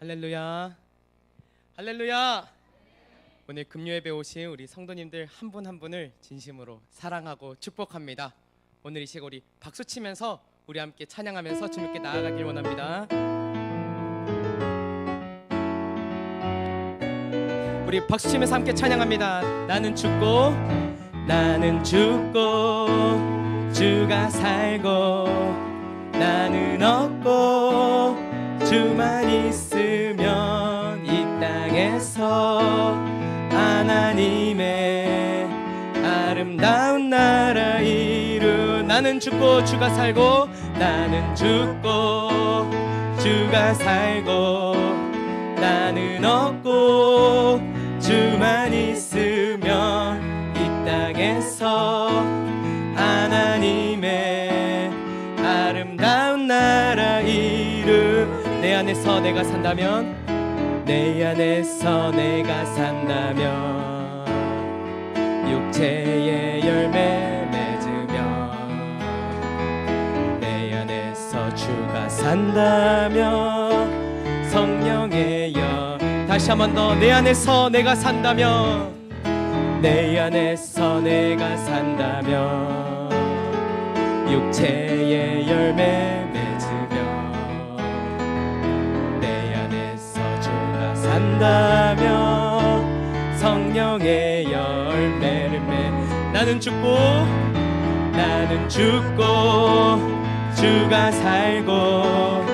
할렐루야. 할렐루야. 오늘 금요예배 오신 우리 성도님들 한 분 한 분을 진심으로 사랑하고 축복합니다. 오늘 이 시간 우리 박수 치면서 우리 함께 찬양하면서 주님께 나아가길 원합니다. 우리 박수 치면서 함께 찬양합니다. 나는 죽고 주가 살고, 나는 얻고 주만 있으면 이 땅에서 하나님의 아름다운 나라 이루. 나는 죽고 주가 살고, 나는 죽고 주가 살고, 나는 얻고 주만 있으면 이 땅에서 하나님의 아름다운 나라 이루. 내 안에서 내가 산다면, 내 안에서 내가 산다면 육체의 열매 맺으며, 내 안에서 주가 산다면 성령의 영. 다시 한 번 더. 내 안에서 내가 산다면, 내 안에서 내가 산다면 육체의 열매 맺으며, 내 안에서 주가 산다면 성령의 열매를 맺. 나는 죽고 주가 살고,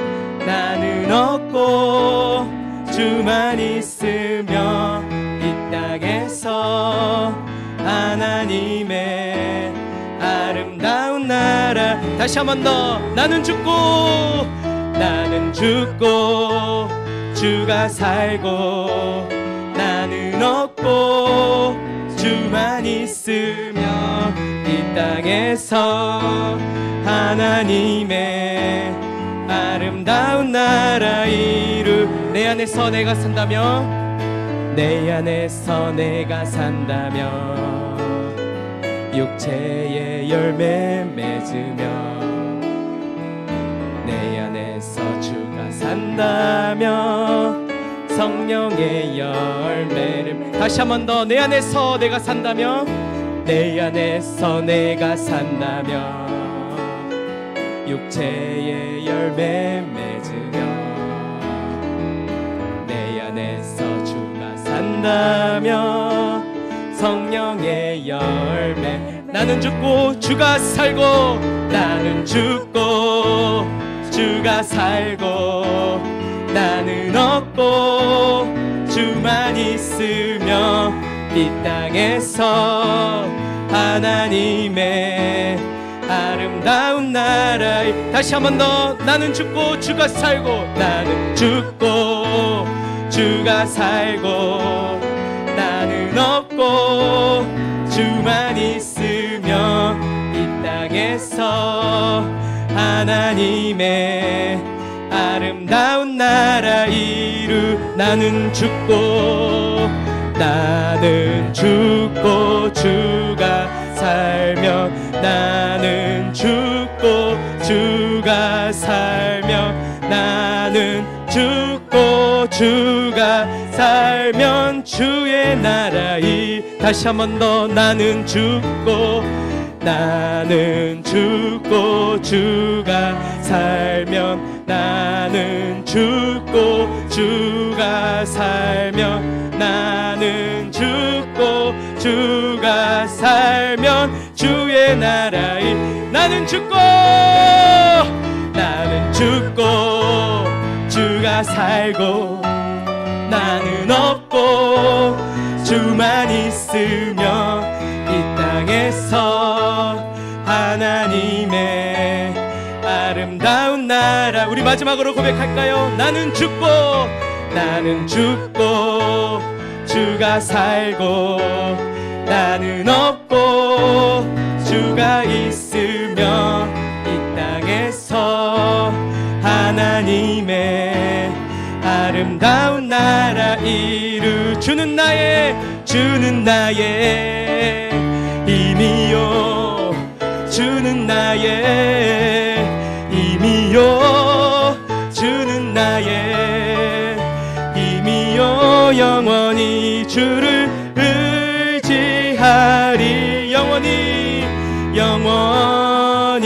나는 얻고 주만 있으며 이 땅에서 하나님의 아름다운 나라. 다시 한 번 더. 나는 죽고 주가 살고, 나는 얻고 주만 있으며 이 땅에서 하나님의 아름다운 나라 이루. 내 안에서 내가 산다면, 내 안에서 내가 산다면 육체의 열매 맺으며, 내 안에서 주가 산다면 성령의 열매를. 다시 한 번 더. 내 안에서 내가 산다면, 내 안에서 내가 산다면 육체의 열매 맺으며, 내 안에서 주가 산다면 성령의 열매. 나는 죽고 주가 살고, 나는 죽고 주가 살고, 나는 얻고 주만 있으며 이 땅에서 하나님의 아름다운 나라. 다시 한 번 더. 나는 죽고 주가 살고, 나는 죽고 주가 살고, 나는 얻고 주만 있으며 이 땅에서 하나님의 아름다운 나라 이루. 나는 죽고 주가 살며, 나는 죽고 주가 살며, 나는 죽고 주가 살면 주의 나라이. 다시 한 번 더. 나는 죽고 주가 살면, 나는 죽고 주가 살면, 나는 죽고 주가 살면 주의 나라이. 나는 죽고 주가 살고, 나는 얻고 주만 있으며 이 땅에서 하나님의 아름다운 나라. 우리 마지막으로 고백할까요? 나는 죽고 주가 살고, 나는 얻고 주가 있으며 이 땅에서 하나님의 아름다운 나라 이루. 주는 나의 힘이요, 주는 나의 힘이요, 주는 나의 의지하리 영원히 영원히.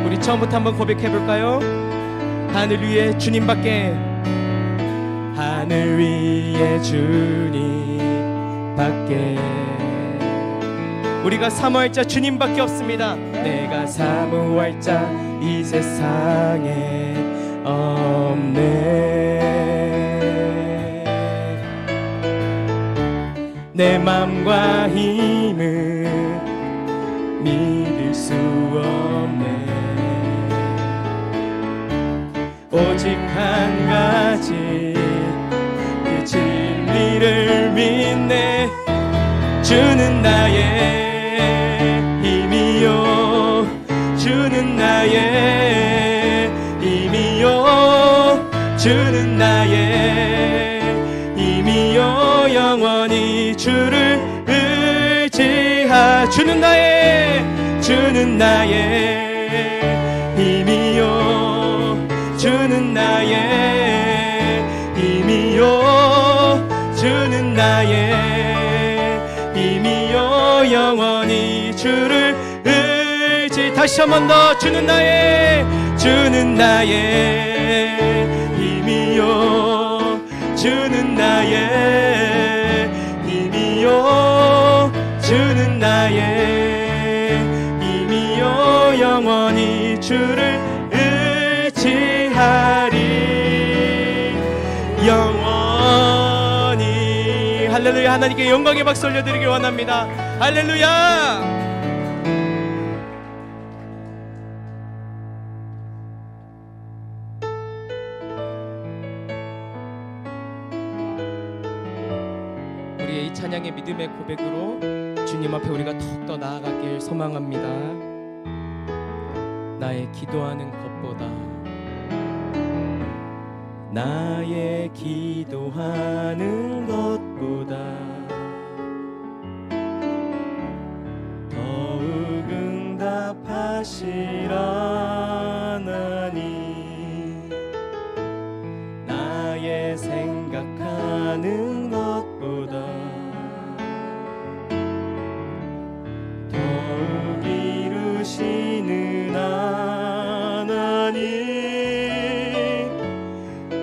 우리 처음부터 한번 고백해볼까요? 하늘 위에 주님밖에, 하늘 위에 주님밖에, 우리가 사모할 자 주님밖에 없습니다. 내가 사모할 자 이 세상에 없네. 내 맘과 힘을 믿을 수 없네. 오직 한 가지 그 진리를 믿네. 주는 나의 힘이요, 주는 나의 힘이요, 주는 나의 힘이요. 영원히 주를 의지하. 주는 나의 힘이요, 주는 나의 힘이요, 주는 나의 힘이요. 영원히 주를 의지. 다시 한 번 더. 주는 나의 힘이요, 주는 나의 힘이요, 주는 나의 힘이요. 영원히 주를 의지하리 영원히. 할렐루야. 하나님께 영광의 박수 올려드리길 원합니다. 할렐루야. 우리의 이 찬양의 믿음의 고백으로 주님 앞에 우리가 더욱더 나아가길 소망합니다. 나의 기도하는 것보다, 나의 기도하는 것보다 더욱 응답하시라 하나님. 나의 생각하는 것보다 더욱 이루시는 하나님.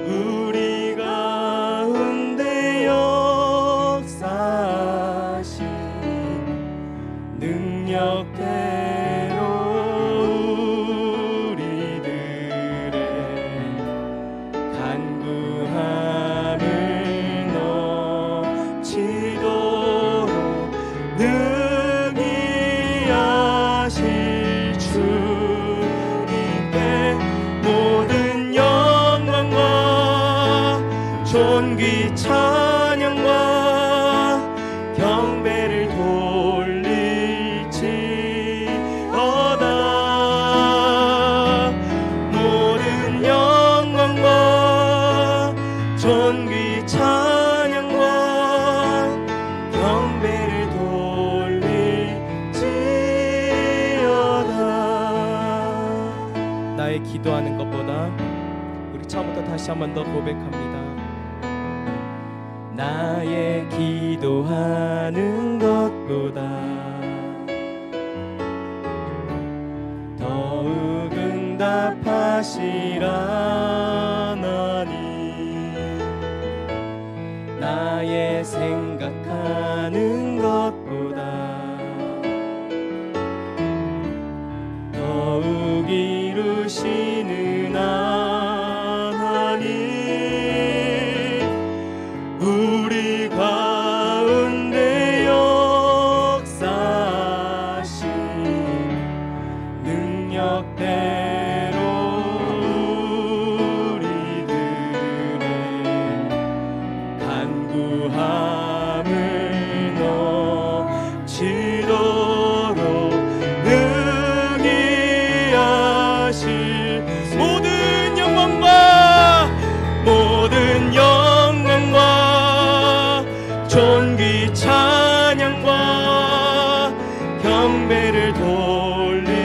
우리 가운데 역사하신 능력대로 우리들의 간구함을 넘치도록 능히 하실 주님께 모든 영광과 존귀 찬양과 경배를 돌릴지어다. 모든 영광과 존귀 찬양과 경배를 돌릴지어다. 나의 기도하는 것보다, 우리 처음부터 다시 한 번 더 고백합니다. 나의 기도하는 것보다 더욱 응답하시라 하나님. 나의 생각하는 것보다 더욱 이루시는 하나님. 우리 가운데 역사하신 능력대로 우리들의 간구함을 넘치도록 능히 하실 모든 영광과 모든 영광과 존귀 찬양과 경배를 돌릴지어다.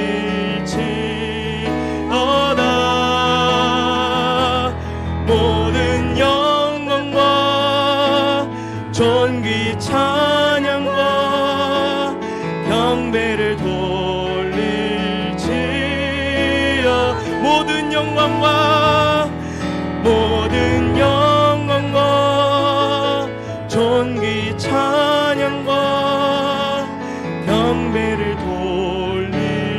모든 영광과 존귀 찬양과 경배를 돌릴지어 모든 영광과 존귀 찬양과 경배를 돌릴지어다.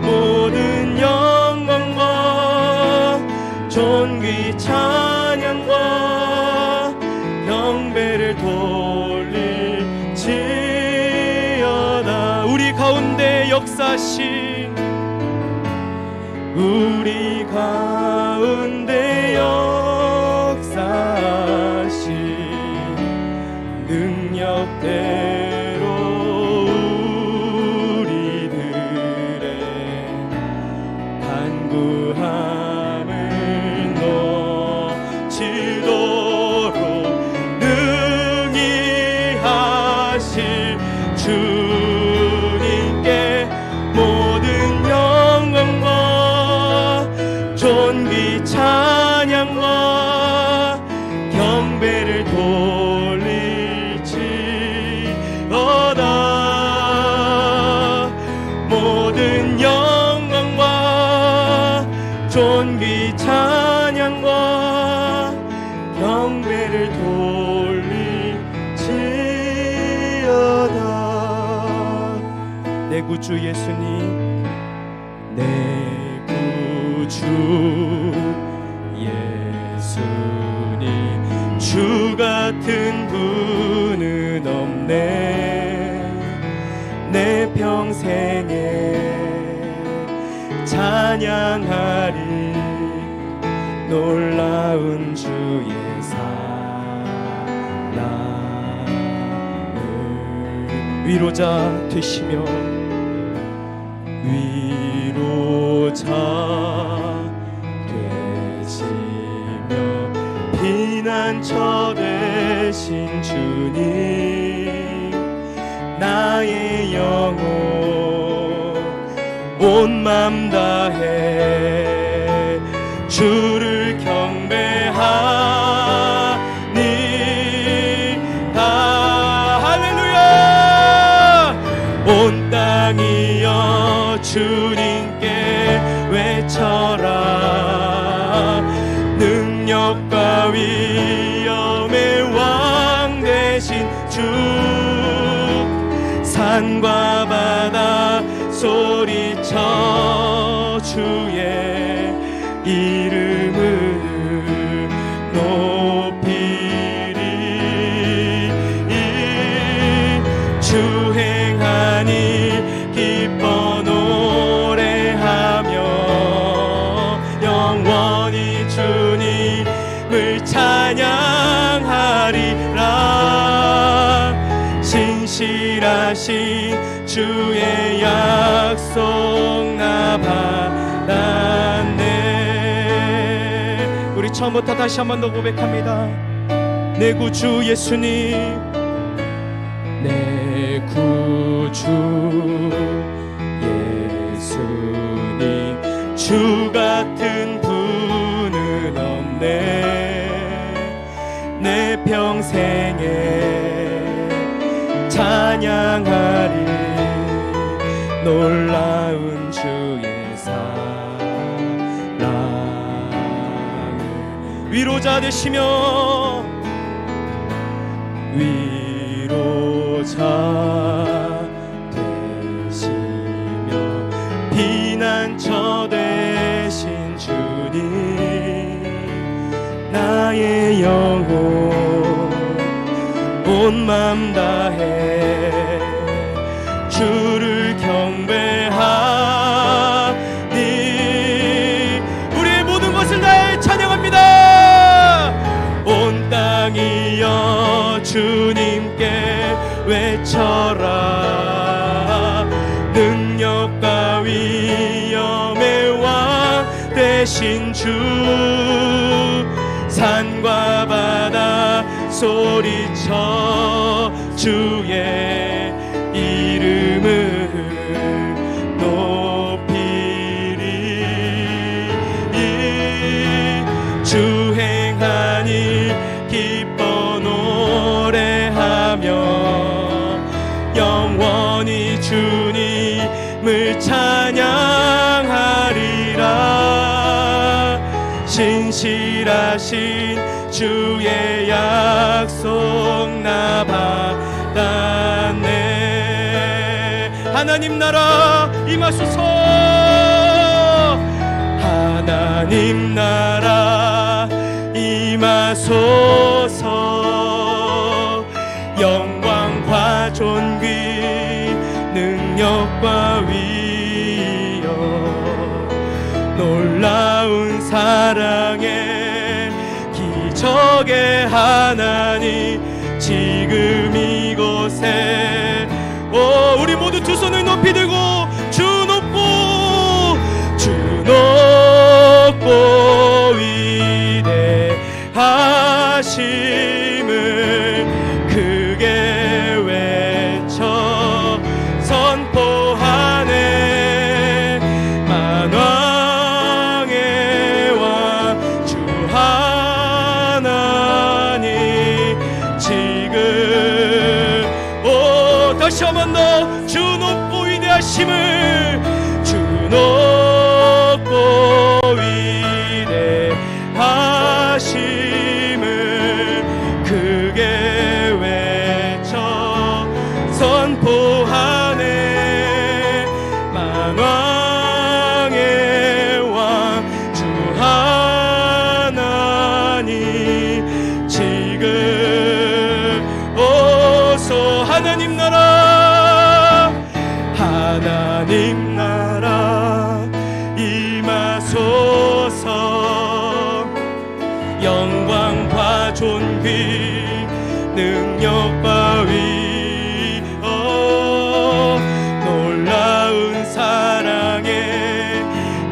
모든 영광과 존귀 찬양과 경배를 돌릴지어다. 우리 가운데 역사하신 우리 가운데 역사하신 능력대로 우리들의 간구함을 넘치도록 능히 하실 주님께 모든 영광과 존귀 찬양과 경배를 돌릴지어다. 모든 영광과 존귀 찬양과 경배를 돌릴지어다. 내 구주 예수님, 내 구주 예수님, 주 같은 분은 없네. 내 평생에 찬양하리 놀라운 주의 사랑을. 위로자 되시며 되시며 피난처 되신 주님, 나의 영혼 온 맘 다해 주를 경배하니. 할렐루야. 온 땅이여 주님께 외쳐라. 능력과 위엄의 왕 되신 주, 산과 바다 소리쳐 주의 이름을 높이리. 주 행하니 기뻐 노래하며 영원히 주님을 찬양하리라. 신실하신 주의 약속 나 받았네. 우리 처음부터 다시 한 번 더 고백합니다. 내 구주 예수님, 내 구주 예수님, 주 같은 분은 없네. 내 평생에 찬양하리 놀라운 주의 사랑을. 위로자 되시며 되시며 피난처 되신 주님, 나의 영혼 온 맘 다해 주를 경배하니. 우리의 모든 것을 다해 찬양합니다. 온 땅이여 주님께 외쳐라. 능력과 위엄의 왕 되신 주, 산과 바다 소리쳐 주의 이름을 높이리. 주행하니 기뻐 노래하며 영원히 주님을 찬양하리라. 신실하신 주의 약속 나 받았네. 하나님 나라 임하소서. 하나님 나라 임하소서. 영광과 존귀 능력과 위엄 놀라운 사랑의 기적의 하나님 지금 이곳에 우리 모두 두 손을 높이 들고 주 높고 위대하심을 크게 외쳐 선포하네. 만왕의 왕 주 하나님 지금 다시 한번 더 주 높고 위대하심을 주 높고 위대하심을 크게 외쳐 선포하네. 만왕의 왕 주 하나님 지금 오소. 하나님 나라 하나님 나라 임하소서. 영광과 존귀 능력과 위엄 놀라운 사랑의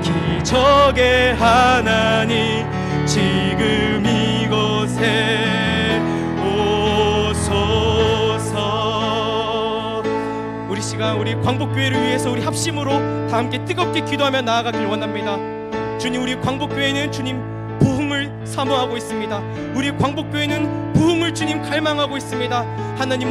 기적의 하나님 지금 이곳에 오소서. 우리 시간 우리 광복교회를 위해서 우리 합심으로 다 함께 뜨겁게 기도하며 나아가길 원합니다. 주님, 우리 광복교회는 주님 부흥을 사모하고 있습니다. 우리 광복교회는 부흥을 주님 갈망하고 있습니다. 하나님,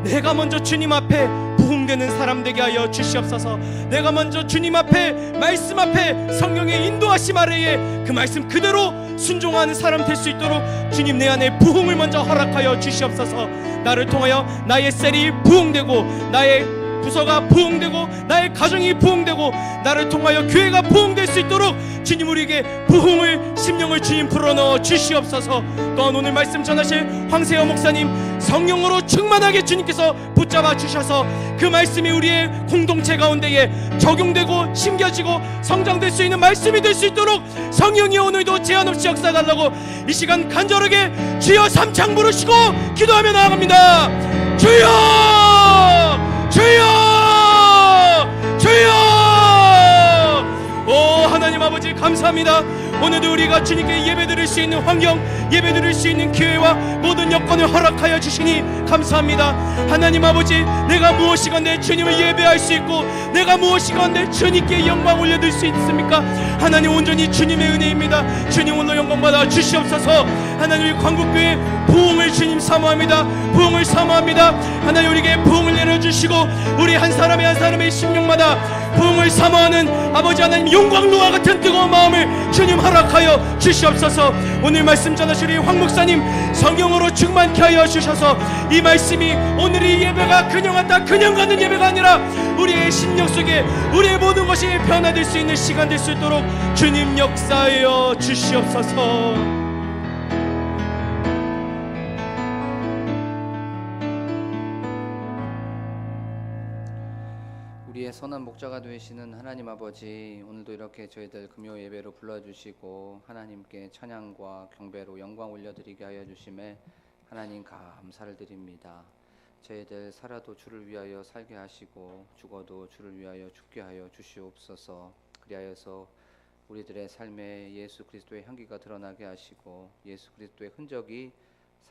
내가 먼저 주님 앞에 부흥되는 사람 되게 하여 주시옵소서. 내가 먼저 주님 앞에 말씀 앞에 성령의 인도하심 아래에 그 말씀 그대로 순종하는 사람 될 수 있도록 주님 내 안에 부흥을 먼저 허락하여 주시옵소서. 나를 통하여 나의 셀이 부흥되고 나의 부서가 부흥되고 나의 가정이 부흥되고 나를 통하여 교회가 부흥될 수 있도록 주님 우리에게 부흥을 심령을 주님 불어넣어 주시옵소서. 또한 오늘 말씀 전하실 황세호 목사님 성령으로 충만하게 주님께서 붙잡아 주셔서 그 말씀이 우리의 공동체 가운데에 적용되고 심겨지고 성장될 수 있는 말씀이 될 수 있도록 성령이 오늘도 제한 없이 역사달라고 이 시간 간절하게 주여 삼창 부르시고 기도하며 나아갑니다. 주여 주여 주여. 오 하나님 아버지 감사합니다. 오늘도 우리가 주님께 예배드릴 수 있는 환경, 예배드릴 수 있는 기회와 모든 여건을 허락하여 주시니 감사합니다. 하나님 아버지, 내가 무엇이건대 주님을 예배할 수 있고 내가 무엇이건대 주님께 영광 올려드릴 수 있습니까? 하나님 온전히 주님의 은혜입니다. 주님 오늘 영광 받아 주시옵소서. 하나님 우리 광복교회 부흥을 주님 사모합니다. 부흥을 사모합니다. 하나님 우리에게 부흥을 내려주시고 우리 한 사람의 한 사람의 심령마다 부흥을 사모하는 아버지 하나님 용광로와 같은 뜨거운 마음을 주님 허락하여 주시옵소서. 오늘 말씀 전하실 우리 황 목사님 성령으로 충만케 하여 주셔서 이 말씀이 오늘의 예배가 그냥 왔다 그냥 가는 예배가 아니라 우리의 심령 속에 우리의 모든 것이 변화될 수 있는 시간 될 수 있도록 주님 역사하여 주시옵소서. 우리의 선한 목자가 되시는 하나님 아버지, 오늘도 이렇게 저희들 금요 예배로 불러주시고 하나님께 찬양과 경배로 영광 올려드리게 하여 주심에 하나님 감사를 드립니다. 저희들 살아도 주를 위하여 살게 하시고 죽어도 주를 위하여 죽게 하여 주시옵소서. 그리하여서 우리들의 삶에 예수 그리스도의 향기가 드러나게 하시고 예수 그리스도의 흔적이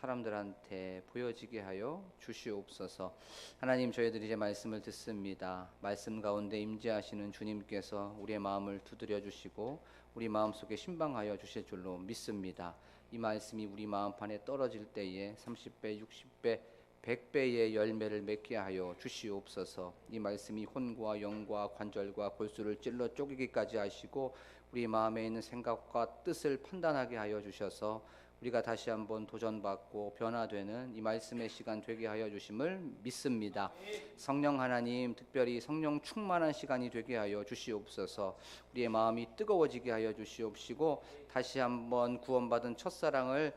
사람들한테 보여지게 하여 주시옵소서. 하나님, 저희들이 이제 말씀을 듣습니다. 말씀 가운데 임재하시는 주님께서 우리의 마음을 두드려 주시고 우리 마음속에 신방하여 주실 줄로 믿습니다. 이 말씀이 우리 마음판에 떨어질 때에 30배, 60배, 100배의 열매를 맺게 하여 주시옵소서. 이 말씀이 혼과 영과 관절과 골수를 찔러 쪼개기까지 하시고 우리 마음에 있는 생각과 뜻을 판단하게 하여 주셔서 우리가 다시 한번 도전받고 변화되는 이 말씀의 시간 되게 하여 주심을 믿습니다. 성령 하나님, 특별히 성령 충만한 시간이 되게 하여 주시옵소서. 우리의 마음이 뜨거워지게 하여 주시옵시고 다시 한번 구원받은 첫사랑을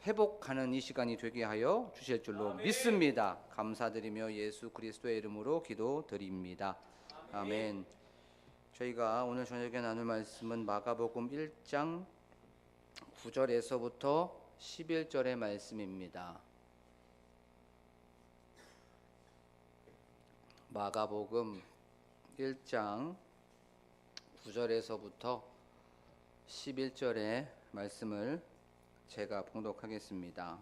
회복하는 이 시간이 되게 하여 주실 줄로 믿습니다. 감사드리며 예수 그리스도의 이름으로 기도드립니다. 아멘. 저희가 오늘 저녁에 나눌 말씀은 마가복음 1장 9절에서부터 11절의 말씀입니다. 마가복음 1장 9절에서부터 11절의 말씀을 제가 봉독하겠습니다.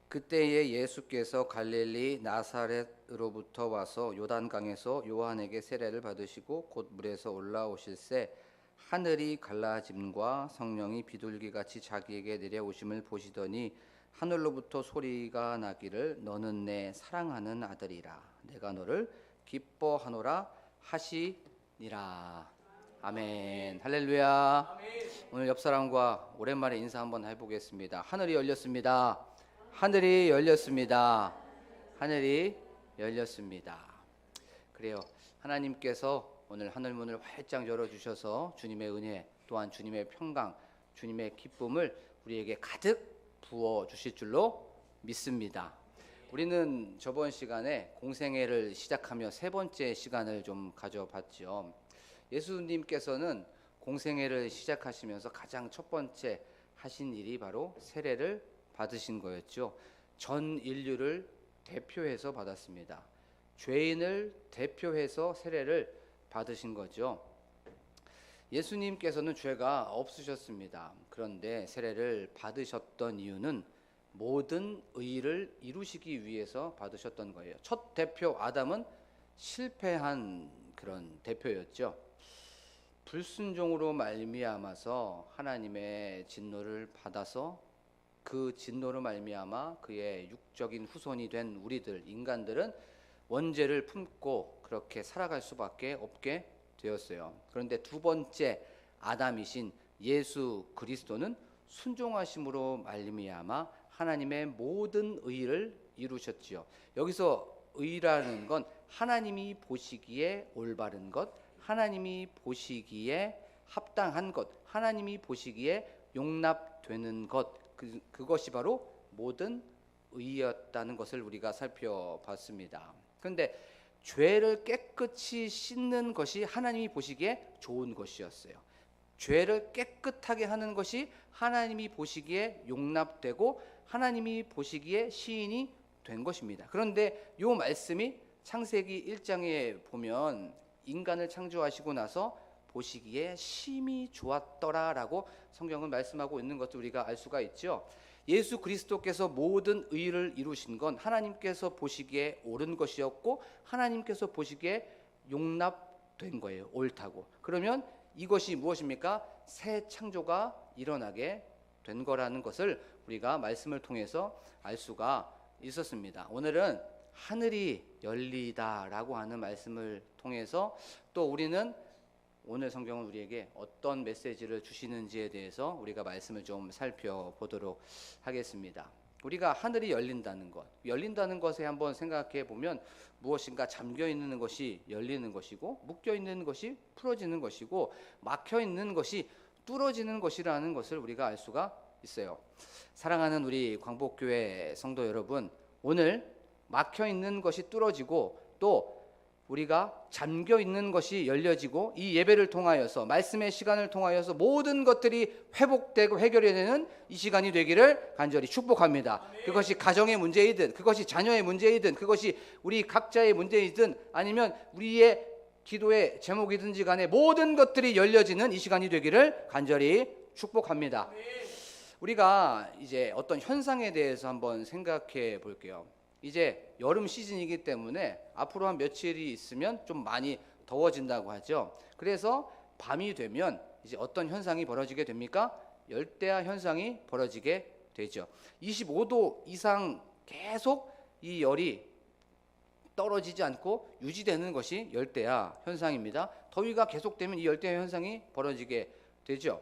그때에 예수께서 갈릴리 나사렛으로부터 와서 요단강에서 요한에게 세례를 받으시고 곧 물에서 올라오실새 하늘이 갈라짐과 성령이 비둘기같이 자기에게 내려오심을 보시더니 하늘로부터 소리가 나기를 너는 내 사랑하는 아들이라 내가 너를 기뻐하노라 하시니라. 아멘. 할렐루야. 아멘. 오늘 옆 사람과 오랜만에 인사 한번 해보겠습니다. 하늘이 열렸습니다. 하늘이 열렸습니다. 하늘이 열렸습니다. 그래요. 하나님께서 오늘 하늘문을 활짝 열어주셔서 주님의 은혜 또한 주님의 평강 주님의 기쁨을 우리에게 가득 부어주실 줄로 믿습니다. 우리는 저번 시간에 공생애를 시작하며 세 번째 시간을 좀 가져봤죠. 예수님께서는 공생애를 시작하시면서 가장 첫 번째 하신 일이 바로 세례를 받으신 거였죠. 전 인류를 대표해서 받았습니다. 죄인을 대표해서 세례를 받으신 거죠. 예수님께서는 죄가 없으셨습니다. 그런데 세례를 받으셨던 이유는 모든 의를 이루시기 위해서 받으셨던 거예요. 첫 대표 아담은 실패한 그런 대표였죠. 불순종으로 말미암아서 하나님의 진노를 받아서 그 진노로 말미암아 그의 육적인 후손이 된 우리들 인간들은 원죄를 품고 그렇게 살아갈 수밖에 없게 되었어요. 그런데 두 번째 아담이신 예수 그리스도는 순종하심으로 말미암아 하나님의 모든 의를 이루셨지요. 여기서 의라는 건 하나님이 보시기에 올바른 것, 하나님이 보시기에 합당한 것, 하나님이 보시기에 용납되는 것, 그것이 바로 모든 의였다는 것을 우리가 살펴봤습니다. 그런데 죄를 깨끗이 씻는 것이 하나님이 보시기에 좋은 것이었어요. 죄를 깨끗하게 하는 것이 하나님이 보시기에 용납되고 하나님이 보시기에 시인이 된 것입니다. 그런데 이 말씀이 창세기 1장에 보면 인간을 창조하시고 나서 보시기에 심히 좋았더라라고 성경은 말씀하고 있는 것도 우리가 알 수가 있죠. 예수 그리스도께서 모든 의를 이루신 건 하나님께서 보시기에 옳은 것이었고 하나님께서 보시기에 용납된 거예요. 옳다고. 그러면 이것이 무엇입니까? 새 창조가 일어나게 된 거라는 것을 우리가 말씀을 통해서 알 수가 있었습니다. 오늘은 하늘이 열리다라고 하는 말씀을 통해서 또 우리는 오늘 성경은 우리에게 어떤 메시지를 주시는지에 대해서 우리가 말씀을 좀 살펴보도록 하겠습니다. 우리가 하늘이 열린다는 것에 한번 생각해 보면 무엇인가 잠겨 있는 것이 열리는 것이고 묶여 있는 것이 풀어지는 것이고 막혀 있는 것이 뚫어지는 것이라는 것을 우리가 알 수가 있어요. 사랑하는 우리 광복교회 성도 여러분, 오늘 막혀 있는 것이 뚫어지고 또 우리가 잠겨 있는 것이 열려지고 이 예배를 통하여서 말씀의 시간을 통하여서 모든 것들이 회복되고 해결이 되는 이 시간이 되기를 간절히 축복합니다. 그것이 가정의 문제이든 그것이 자녀의 문제이든 그것이 우리 각자의 문제이든 아니면 우리의 기도의 제목이든지 간에 모든 것들이 열려지는 이 시간이 되기를 간절히 축복합니다. 우리가 이제 어떤 현상에 대해서 한번 생각해 볼게요. 이제 여름 시즌이기 때문에 앞으로 한 며칠이 있으면 좀 많이 더워진다고 하죠. 그래서 밤이 되면 이제 어떤 현상이 벌어지게 됩니까? 열대야 현상이 벌어지게 되죠. 25도 이상 계속 이 열이 떨어지지 않고 유지되는 것이 열대야 현상입니다. 더위가 계속되면 이 열대야 현상이 벌어지게 되죠.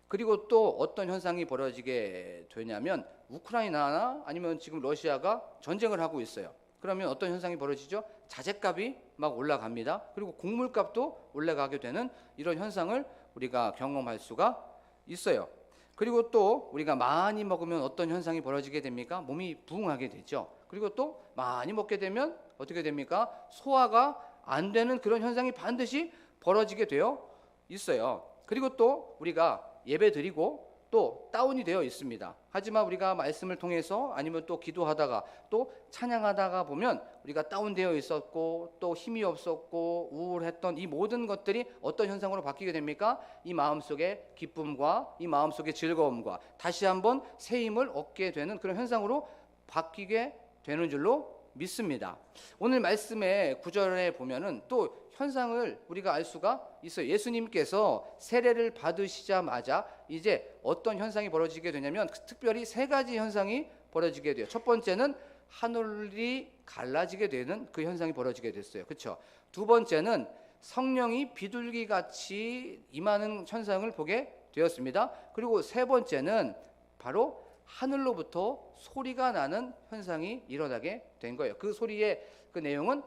그리고 또 어떤 현상이 벌어지게 되냐면 우크라이나나 아니면 지금 러시아가 전쟁을 하고 있어요. 그러면 어떤 현상이 벌어지죠? 자재값이 막 올라갑니다. 그리고 곡물값도 올라가게 되는 이런 현상을 우리가 경험할 수가 있어요. 그리고 또 우리가 많이 먹으면 어떤 현상이 벌어지게 됩니까? 몸이 부응하게 되죠. 그리고 또 많이 먹게 되면 어떻게 됩니까? 소화가 안 되는 그런 현상이 반드시 벌어지게 되어 있어요. 그리고 또 우리가 예배 드리고 또 다운이 되어 있습니다. 하지만 우리가 말씀을 통해서 아니면 또 기도하다가 또 찬양하다가 보면 우리가 다운되어 있었고 또 힘이 없었고 우울했던 이 모든 것들이 어떤 현상으로 바뀌게 됩니까? 이 마음속의 기쁨과 이 마음속의 즐거움과 다시 한번 새 힘을 얻게 되는 그런 현상으로 바뀌게 되는 줄로 믿습니다. 오늘 말씀의 9절에 보면은 또 현상을 우리가 알 수가 있어요. 예수님께서 세례를 받으시자마자 이제 어떤 현상이 벌어지게 되냐면 특별히 세 가지 현상이 벌어지게 돼요. 첫 번째는 하늘이 갈라지게 되는 그 현상이 벌어지게 됐어요. 그렇죠? 두 번째는 성령이 비둘기 같이 임하는 현상을 보게 되었습니다. 그리고 세 번째는 바로 하늘로부터 소리가 나는 현상이 일어나게 된 거예요. 그 소리의 그 내용은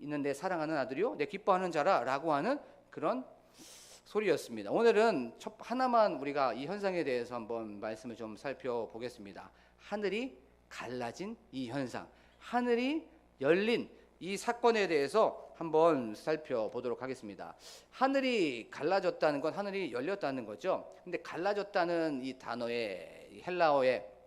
있는데 사랑하는 아들이요 내 기뻐하는 자라라고 하는 그런 소리였습니다. 오늘은 하나만 우리가 이 현상에 대해서 한번 말씀을 좀 살펴보겠습니다. 하늘이 갈라진 이 현상, 하늘이 열린 이 사건에 대해서 한번 살펴보도록 하겠습니다. 하늘이 갈라졌다는 건 하늘이 열렸다는 거죠. 근데 갈라졌다는 이 단어의 헬라어의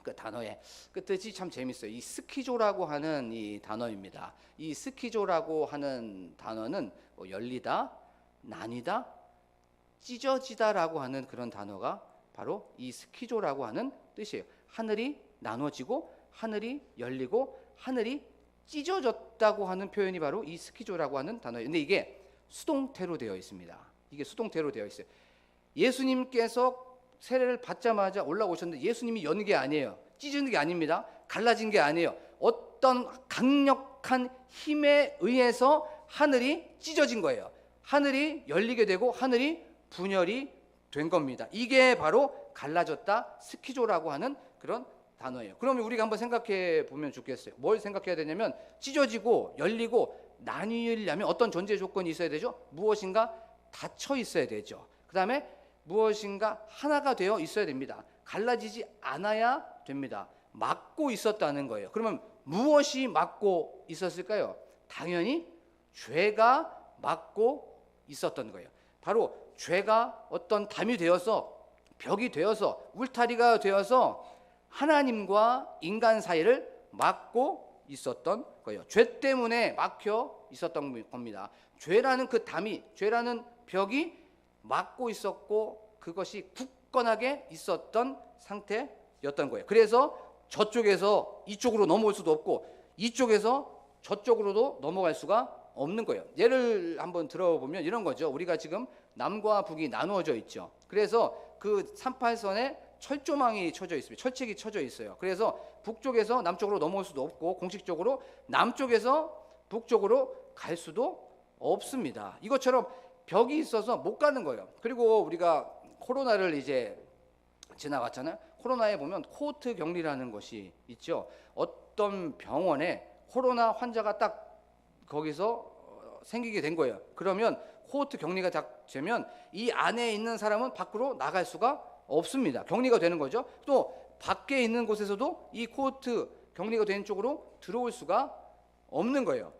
그 단어의 그 뜻이 참 재밌어요. 이 스키조라고 하는 이 단어입니다. 이 스키조라고 하는 단어는 뭐 열리다, 나뉘다, 찢어지다라고 하는 그런 단어가 바로 이 스키조라고 하는 뜻이에요. 하늘이 나눠지고 하늘이 열리고 하늘이 찢어졌다고 하는 표현이 바로 이 스키조라고 하는 단어예요. 근데 이게 수동태로 되어 있습니다. 이게 수동태로 되어 있어요. 예수님께서 세례를 받자마자 올라오셨는데 예수님이 연 게 아니에요. 찢은 게 아닙니다. 갈라진 게 아니에요. 어떤 강력한 힘에 의해서 하늘이 찢어진 거예요. 하늘이 열리게 되고 하늘이 분열이 된 겁니다. 이게 바로 갈라졌다, 스키조라고 하는 그런 단어예요. 그러면 우리가 한번 생각해 보면 좋겠어요. 뭘 생각해야 되냐면 찢어지고 열리고 나뉘려면 어떤 존재 조건이 있어야 되죠? 무엇인가 닫혀 있어야 되죠. 그 다음에 무엇인가 하나가 되어 있어야 됩니다. 갈라지지 않아야 됩니다. 막고 있었다는 거예요. 그러면 무엇이 막고 있었을까요? 당연히 죄가 막고 있었던 거예요. 바로 죄가 어떤 담이 되어서 벽이 되어서 울타리가 되어서 하나님과 인간 사이를 막고 있었던 거예요. 죄 때문에 막혀 있었던 겁니다. 죄라는 그 담이, 죄라는 벽이 막고 있었고 그것이 굳건하게 있었던 상태였던 거예요. 그래서 저쪽에서 이쪽으로 넘어올 수도 없고 이쪽에서 저쪽으로도 넘어갈 수가 없는 거예요. 예를 한번 들어보면 이런 거죠. 우리가 지금 남과 북이 나누어져 있죠. 그래서 그 38선에 철조망이 쳐져 있습니다. 철책이 쳐져 있어요. 그래서 북쪽에서 남쪽으로 넘어올 수도 없고 공식적으로 남쪽에서 북쪽으로 갈 수도 없습니다. 이것처럼 벽이 있어서 못 가는 거예요. 그리고 우리가 코로나를 이제 지나갔잖아요. 코로나에 보면 코호트 격리라는 것이 있죠. 어떤 병원에 코로나 환자가 딱 거기서 생기게 된 거예요. 그러면 코호트 격리가 딱 되면 이 안에 있는 사람은 밖으로 나갈 수가 없습니다. 격리가 되는 거죠. 또 밖에 있는 곳에서도 이 코호트 격리가 된 쪽으로 들어올 수가 없는 거예요.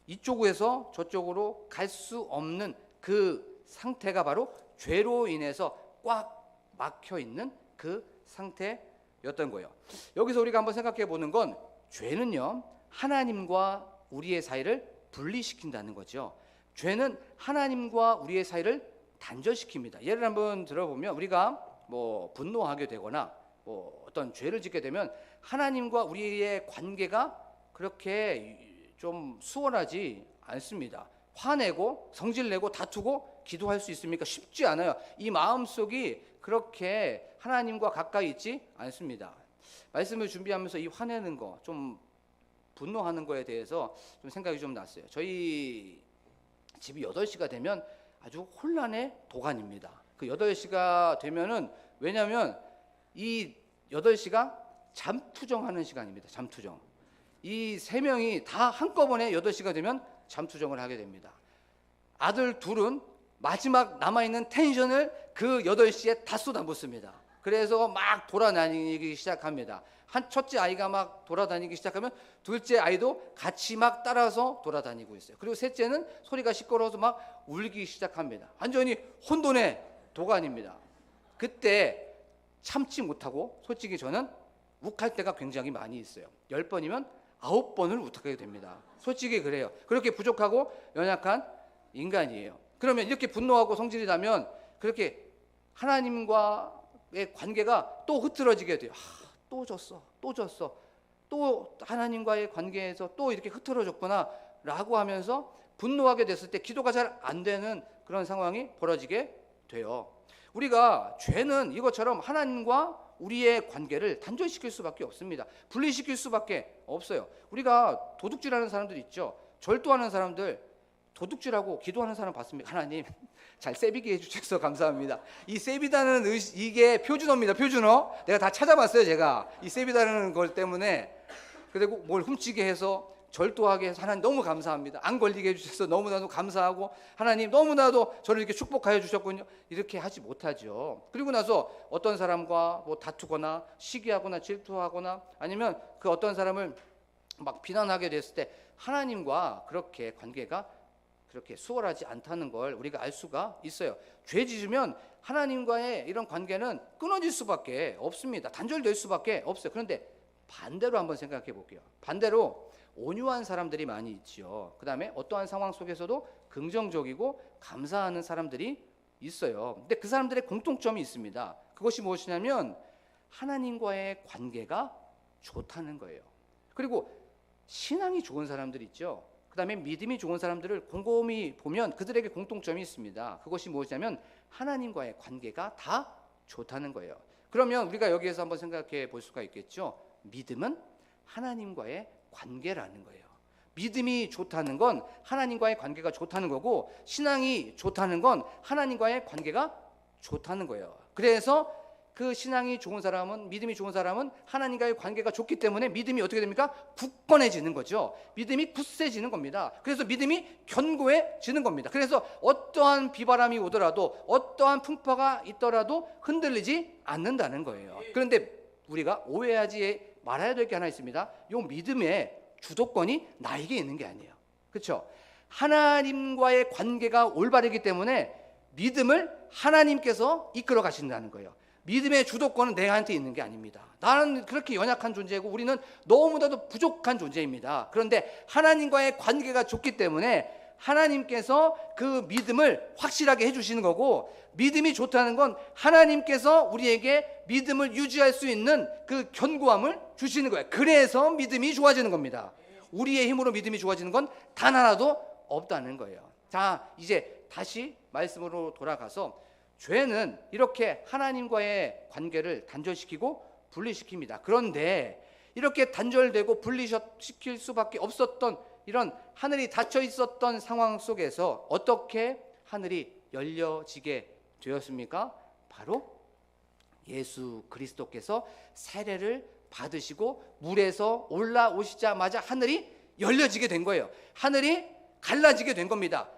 이쪽에서 저쪽으로 갈 수 없는 그 상태가 바로 죄로 인해서 꽉 막혀 있는 그 상태였던 거예요. 여기서 우리가 한번 생각해 보는 건 죄는요, 하나님과 우리의 사이를 분리시킨다는 거죠. 죄는 하나님과 우리의 사이를 단절시킵니다. 예를 한번 들어보면 우리가 뭐 분노하게 되거나 뭐 어떤 죄를 짓게 되면 하나님과 우리의 관계가 그렇게 좀 수월하지 않습니다. 화내고 성질내고 다투고 기도할 수 있습니까? 쉽지 않아요. 이 마음속이 그렇게 하나님과 가까이 있지 않습니다. 말씀을 준비하면서 이 화내는 거, 좀 분노하는 거에 대해서 좀 생각이 좀 났어요. 저희 집이 8시가 되면 아주 혼란의 도가니입니다. 그 8시가 되면은, 왜냐하면 이 8시가 잠투정하는 시간입니다. 잠투정. 이 3명이 다 한꺼번에 8시가 되면 잠투정을 하게 됩니다. 아들 둘은 마지막 남아있는 텐션을 그 8시에 다 쏟아붓습니다. 그래서 막 돌아다니기 시작합니다. 첫째 아이가 막 돌아다니기 시작하면 둘째 아이도 같이 막 따라서 돌아다니고 있어요. 그리고 셋째는 소리가 시끄러워서 막 울기 시작합니다. 완전히 혼돈의 도가니입니다. 그때 참지 못하고 솔직히 저는 욱할 때가 굉장히 많이 있어요. 10번이면 9번을 욱하게 됩니다. 솔직히 그래요. 그렇게 부족하고 연약한 인간이에요. 그러면 이렇게 분노하고 성질이 나면 그렇게 하나님과의 관계가 또 흐트러지게 돼요. 또 졌어, 또 하나님과의 관계에서 또 이렇게 흐트러졌구나 라고 하면서 분노하게 됐을 때 기도가 잘 안 되는 그런 상황이 벌어지게 돼요. 우리가 죄는 이것처럼 하나님과 우리의 관계를 단절시킬 수밖에 없습니다. 분리시킬 수밖에 없어요. 우리가 도둑질하는 사람들 있죠. 절도하는 사람들, 도둑질하고 기도하는 사람 봤습니까? 하나님 잘 세비게 해주셔서 감사합니다. 이 세비다는 이게 표준어입니다. 표준어. 내가 다 찾아봤어요. 제가 이 세비다는 걸 때문에. 그리고 뭘 훔치게 해서 절도하게 해서 하나님 너무 감사합니다. 안 걸리게 해주셔서 너무나도 감사하고 하나님 너무나도 저를 이렇게 축복하여 주셨군요. 이렇게 하지 못하죠. 그리고 나서 어떤 사람과 뭐 다투거나 시기하거나 질투하거나 아니면 그 어떤 사람을 막 비난하게 됐을 때 하나님과 그렇게 관계가 그렇게 수월하지 않다는 걸 우리가 알 수가 있어요. 죄 지으면 하나님과의 이런 관계는 끊어질 수밖에 없습니다. 단절될 수밖에 없어요. 그런데 반대로 한번 생각해 볼게요. 반대로 온유한 사람들이 많이 있죠. 그 다음에 어떠한 상황 속에서도 긍정적이고 감사하는 사람들이 있어요. 근데 그 사람들의 공통점이 있습니다. 그것이 무엇이냐면 하나님과의 관계가 좋다는 거예요. 그리고 신앙이 좋은 사람들 있죠. 그 다음에 믿음이 좋은 사람들을 곰곰이 보면 그들에게 공통점이 있습니다. 그것이 무엇이냐면 하나님과의 관계가 다 좋다는 거예요. 그러면 우리가 여기에서 한번 생각해 볼 수가 있겠죠. 믿음은 하나님과의 관계라는 거예요. 믿음이 좋다는 건 하나님과의 관계가 좋다는 거고, 신앙이 좋다는 건 하나님과의 관계가 좋다는 거예요. 그래서 그 신앙이 좋은 사람은, 믿음이 좋은 사람은 하나님과의 관계가 좋기 때문에 믿음이 어떻게 됩니까? 굳건해지는 거죠. 믿음이 굳세지는 겁니다. 그래서 믿음이 견고해지는 겁니다. 그래서 어떠한 비바람이 오더라도 어떠한 풍파가 있더라도 흔들리지 않는다는 거예요. 그런데 우리가 오해하지 말아야 될 게 하나 있습니다. 이 믿음의 주도권이 나에게 있는 게 아니에요. 그렇죠? 하나님과의 관계가 올바르기 때문에 믿음을 하나님께서 이끌어 가신다는 거예요. 믿음의 주도권은 내한테 있는 게 아닙니다. 나는 그렇게 연약한 존재이고 우리는 너무나도 부족한 존재입니다. 그런데 하나님과의 관계가 좋기 때문에 하나님께서 그 믿음을 확실하게 해주시는 거고, 믿음이 좋다는 건 하나님께서 우리에게 믿음을 유지할 수 있는 그 견고함을 주시는 거예요. 그래서 믿음이 좋아지는 겁니다. 우리의 힘으로 믿음이 좋아지는 건 단 하나도 없다는 거예요. 자, 이제 다시 말씀으로 돌아가서 죄는 이렇게 하나님과의 관계를 단절시키고 분리시킵니다. 그런데 이렇게 단절되고 분리시킬 수밖에 없었던 이런 하늘이 닫혀 있었던 상황 속에서 어떻게 하늘이 열려지게 되었습니까? 바로 예수 그리스도께서 세례를 받으시고 물에서 올라오시자마자 하늘이 열려지게 된 거예요. 하늘이 갈라지게 된 겁니다.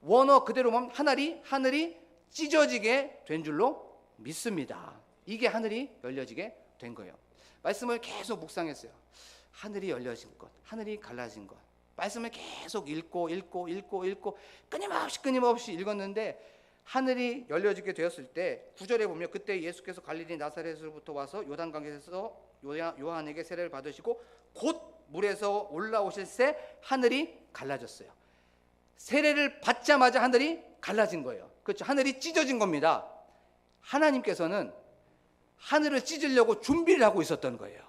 원어 그대로 보면 하늘이 찢어지게 된 줄로 믿습니다. 이게 하늘이 열려지게 된 거예요. 말씀을 계속 묵상했어요. 하늘이 열려진 것, 하늘이 갈라진 것. 말씀을 계속 읽고 끊임없이 읽었는데 하늘이 열려지게 되었을 때 9절에 보면 그때 예수께서 갈릴리 나사렛으로부터 와서 요단강에서 요한에게 세례를 받으시고 곧 물에서 올라오실 새 하늘이 갈라졌어요. 세례를 받자마자 하늘이 갈라진 거예요. 그렇죠? 하늘이 찢어진 겁니다. 하나님께서는 하늘을 찢으려고 준비를 하고 있었던 거예요.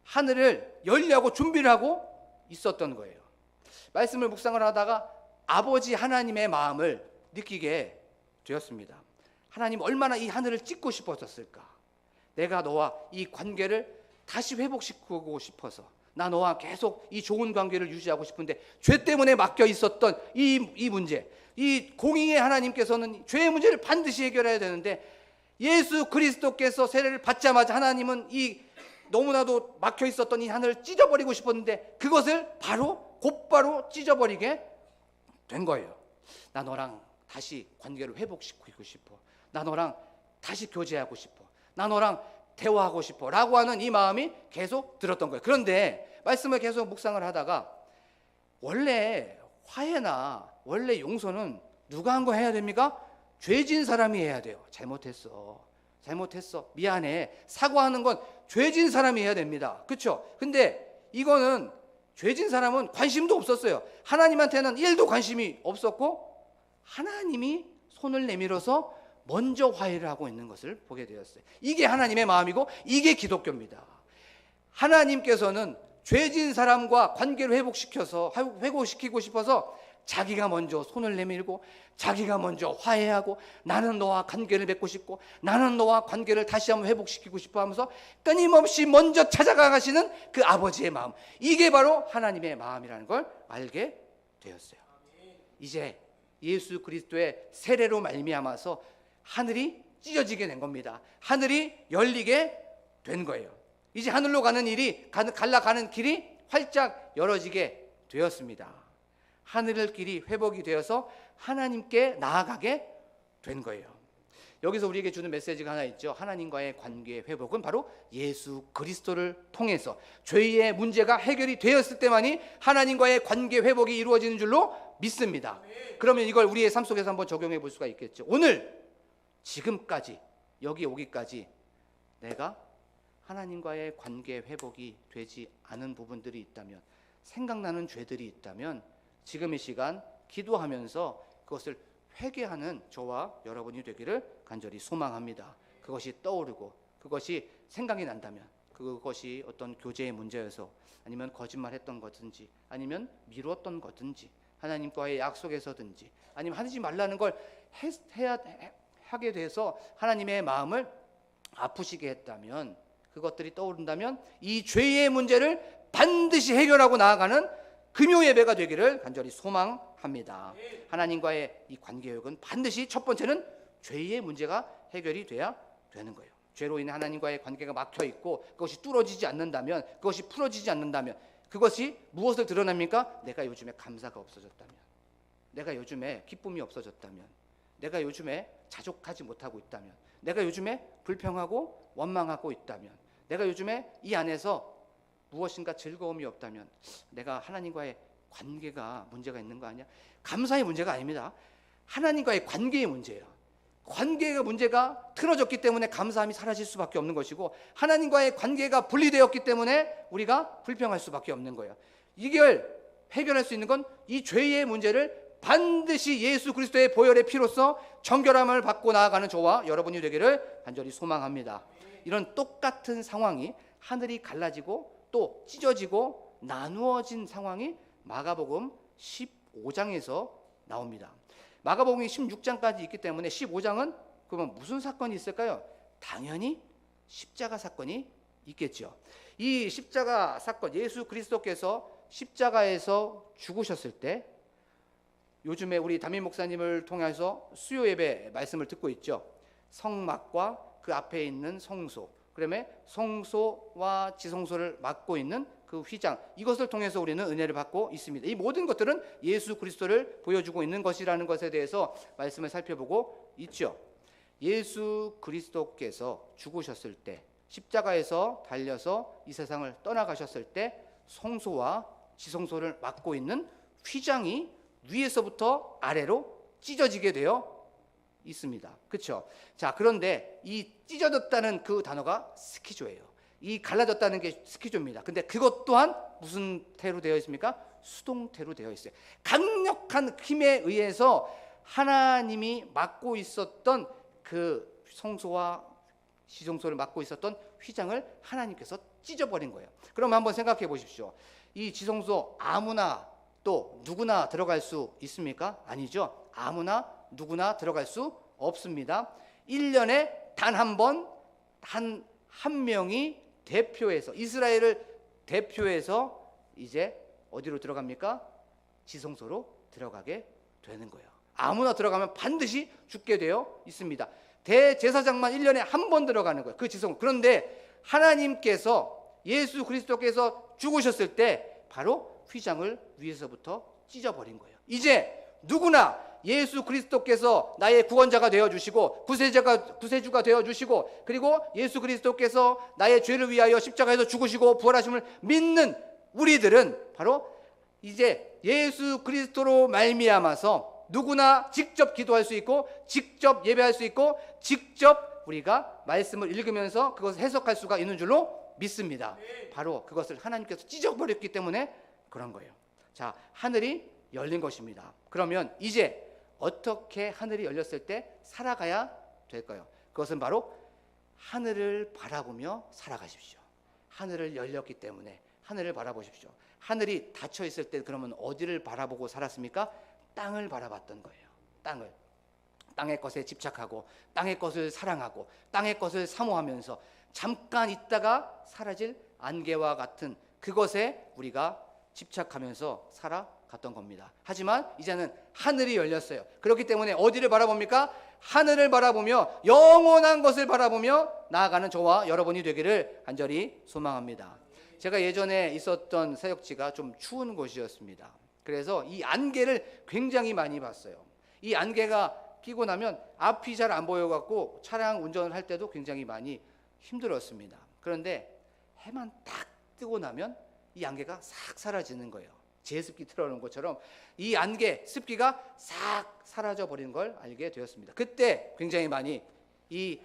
하늘을 열려고 준비를 하고 있었던 거예요. 말씀을 묵상을 하다가 아버지 하나님의 마음을 느끼게 되었습니다. 하나님 얼마나 이 하늘을 찢고 싶었었을까. 내가 너와 이 관계를 다시 회복시키고 싶어서, 나 너와 계속 이 좋은 관계를 유지하고 싶은데 죄 때문에 막혀 있었던 이 문제, 이 공의의 하나님께서는 죄의 문제를 반드시 해결해야 되는데, 예수 그리스도께서 세례를 받자마자 하나님은 이 너무나도 막혀 있었던 이 하늘을 찢어버리고 싶었는데 그것을 곧바로 찢어버리게 된 거예요. 나 너랑 다시 관계를 회복시키고 싶어. 나 너랑 다시 교제하고 싶어. 나 너랑 대화하고 싶어 라고 하는 이 마음이 계속 들었던 거예요. 그런데 말씀을 계속 묵상을 하다가, 원래 화해나 원래 용서는 누가 한 거 해야 됩니까? 죄진 사람이 해야 돼요. 잘못했어, 미안해, 사과하는 건 죄진 사람이 해야 됩니다. 그렇죠? 근데 이거는 죄진 사람은 관심도 없었어요. 하나님한테는 1도 관심이 없었고, 하나님이 손을 내밀어서 먼저 화해를 하고 있는 것을 보게 되었어요. 이게 하나님의 마음이고 이게 기독교입니다. 하나님께서는 죄진 사람과 관계를 회복시키고 싶어서 자기가 먼저 손을 내밀고, 자기가 먼저 화해하고, 나는 너와 관계를 맺고 싶고, 나는 너와 관계를 다시 한번 회복시키고 싶어 하면서 끊임없이 먼저 찾아가 가시는 그 아버지의 마음, 이게 바로 하나님의 마음이라는 걸 알게 되었어요. 이제 예수 그리스도의 세례로 말미암아서 하늘이 찢어지게 된 겁니다. 하늘이 열리게 된 거예요. 이제 하늘로 가는 갈라가는 길이 활짝 열어지게 되었습니다. 하늘 길이 회복이 되어서 하나님께 나아가게 된 거예요. 여기서 우리에게 주는 메시지가 하나 있죠. 하나님과의 관계의 회복은 바로 예수 그리스도를 통해서 죄의 문제가 해결이 되었을 때만이 하나님과의 관계 회복이 이루어지는 줄로 믿습니다. 그러면 이걸 우리의 삶 속에서 한번 적용해 볼 수가 있겠죠. 오늘 지금까지 여기 오기까지 내가 하나님과의 관계 회복이 되지 않은 부분들이 있다면, 생각나는 죄들이 있다면 지금 이 시간 기도하면서 그것을 회개하는 저와 여러분이 되기를 간절히 소망합니다. 그것이 떠오르고 그것이 생각이 난다면, 그것이 어떤 교제의 문제여서, 아니면 거짓말했던 거든지, 아니면 미뤘던 거든지, 하나님과의 약속에서든지, 아니면 하지 말라는 걸 하게 돼서 하나님의 마음을 아프시게 했다면, 그것들이 떠오른다면 이 죄의 문제를 반드시 해결하고 나아가는 금요 예배가 되기를 간절히 소망합니다. 하나님과의 이 관계욕은 반드시 첫 번째는 죄의 문제가 해결이 돼야 되는 거예요. 죄로 인해 하나님과의 관계가 막혀 있고 그것이 뚫어지지 않는다면, 그것이 풀어지지 않는다면, 그것이 무엇을 드러납니까? 내가 요즘에 감사가 없어졌다면, 내가 요즘에 기쁨이 없어졌다면, 내가 요즘에 자족하지 못하고 있다면, 내가 요즘에 불평하고 원망하고 있다면, 내가 요즘에 이 안에서 무엇인가 즐거움이 없다면, 내가 하나님과의 관계가 문제가 있는 거 아니야? 감사의 문제가 아닙니다. 하나님과의 관계의 문제예요. 관계가 문제가 틀어졌기 때문에 감사함이 사라질 수밖에 없는 것이고, 하나님과의 관계가 분리되었기 때문에 우리가 불평할 수밖에 없는 거예요. 이걸 해결할 수 있는 건 이 죄의 문제를 반드시 예수 그리스도의 보혈의 피로써 정결함을 받고 나아가는 저와 여러분이 되기를 간절히 소망합니다. 이런 똑같은 상황이, 하늘이 갈라지고 또 찢어지고 나누어진 상황이 마가복음 15장에서 나옵니다. 마가복음이 16장까지 있기 때문에 15장은 그러면 무슨 사건이 있을까요? 당연히 십자가 사건이 있겠죠. 이 십자가 사건, 예수 그리스도께서 십자가에서 죽으셨을 때, 요즘에 우리 담임 목사님을 통해서 수요 예배 말씀을 듣고 있죠. 성막과 그 앞에 있는 성소, 그다음에 성소와 지성소를 막고 있는 그 휘장, 이것을 통해서 우리는 은혜를 받고 있습니다. 이 모든 것들은 예수 그리스도를 보여주고 있는 것이라는 것에 대해서 말씀을 살펴보고 있죠. 예수 그리스도께서 죽으셨을 때, 십자가에서 달려서 이 세상을 떠나가셨을 때 성소와 지성소를 막고 있는 휘장이 위에서부터 아래로 찢어지게 되어 있습니다. 그렇죠? 자, 그런데 이 찢어졌다는 그 단어가 스키조예요. 이 갈라졌다는 게 스키조입니다. 근데 그것 또한 무슨 태로 되어 있습니까? 수동태로 되어 있어요. 강력한 힘에 의해서 하나님이 막고 있었던 그 성소와 지성소를 막고 있었던 휘장을 하나님께서 찢어버린 거예요. 그럼 한번 생각해 보십시오. 이 지성소 아무나 또 누구나 들어갈 수 있습니까? 아니죠. 아무나 누구나 들어갈 수 없습니다. 1년에 단 한 번, 단 한 명이 대표해서, 이스라엘을 대표해서 이제 어디로 들어갑니까? 지성소로 들어가게 되는 거예요. 아무나 들어가면 반드시 죽게 되어 있습니다. 대제사장만 1년에 한 번 들어가는 거예요. 그 지성. 그런데 하나님께서, 예수 그리스도께서 죽으셨을 때 바로 휘장을 위에서부터 찢어버린 거예요. 이제 누구나 예수 그리스도께서 나의 구원자가 되어주시고 구세주가 되어주시고, 그리고 예수 그리스도께서 나의 죄를 위하여 십자가에서 죽으시고 부활하심을 믿는 우리들은 바로 이제 예수 그리스도로 말미암아서 누구나 직접 기도할 수 있고, 직접 예배할 수 있고, 직접 우리가 말씀을 읽으면서 그것을 해석할 수가 있는 줄로 믿습니다. 바로 그것을 하나님께서 찢어버렸기 때문에 그런 거예요. 자, 하늘이 열린 것입니다. 그러면 이제 어떻게 하늘이 열렸을 때 살아가야 될까요? 그것은 바로 하늘을 바라보며 살아가십시오. 하늘을 열렸기 때문에 하늘을 바라보십시오. 하늘이 닫혀 있을 때 그러면 어디를 바라보고 살았습니까? 땅을 바라봤던 거예요. 땅을. 땅의 것에 집착하고 땅의 것을 사랑하고 땅의 것을 사모하면서 잠깐 있다가 사라질 안개와 같은 그것에 우리가 집착하면서 살아갔던 겁니다. 하지만 이제는 하늘이 열렸어요. 그렇기 때문에 어디를 바라봅니까? 하늘을 바라보며 영원한 것을 바라보며 나아가는 저와 여러분이 되기를 간절히 소망합니다. 제가 예전에 있었던 사역지가 좀 추운 곳이었습니다. 그래서 이 안개를 굉장히 많이 봤어요. 이 안개가 끼고 나면 앞이 잘 안 보여갖고 차량 운전을 할 때도 굉장히 많이 힘들었습니다. 그런데 해만 딱 뜨고 나면 이 안개가 싹 사라지는 거예요. 제습기 틀어놓은 것처럼 이 안개, 습기가 싹 사라져 버리는 걸 알게 되었습니다. 그때 굉장히 많이 이